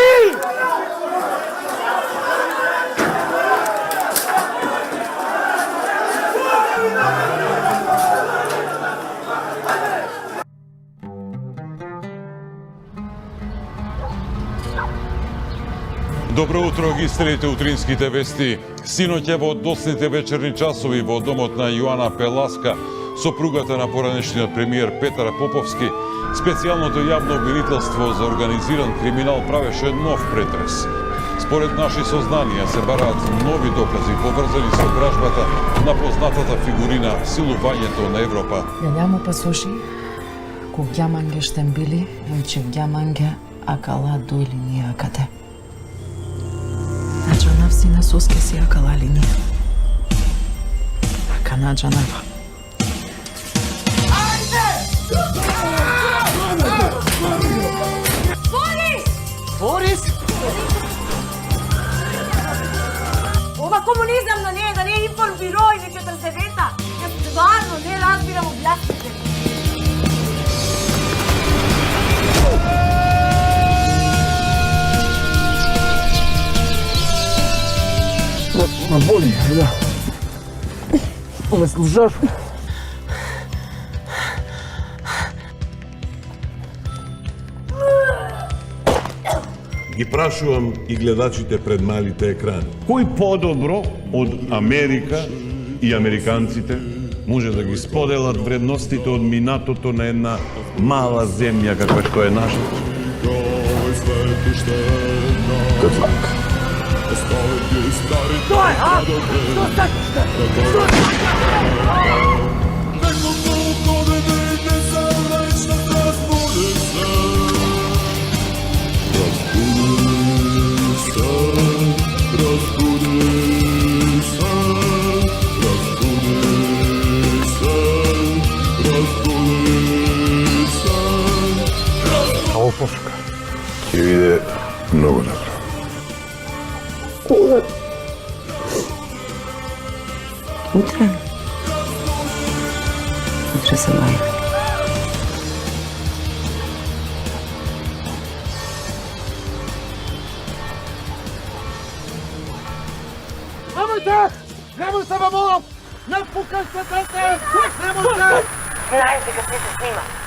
Спри! Добро утро, ги следите утринските вести. Синоќа во доцните вечерни часови во домот на Јоана Пеласка, сопругата на поранешниот премиер Петар Поповски, специјалното јавно обвинителство за организиран криминал правеше нов претрес. Според наши сознанија се бараат нови докази поврзани со кражбата на познатата фигурина силувањето на Европа. Vediamo pasoși cu gheamanghe ștembili, ce gheamanghe acala doi linii acate. Nađana vsina suske si acala linija. Aka nađanava. Boris! Boris! Ова комунизам да не е информбиро или 49-та. Јас стварно не разбирам објасните. Ма боли, да. Ме слушаш? Ги прашувам и гледачите пред малите екрани. Кој подобро од Америка и американците може да ги споделат вредностите од минатото на една мала земја каква што е нашата? Стој, а? Што сакаш? Опошка. Ќе биде многу добро. Кога? Утре. Утре се лајме. Немој се, ма молам! Не пукај се, дете! Немој се! Знаеш дека се снима.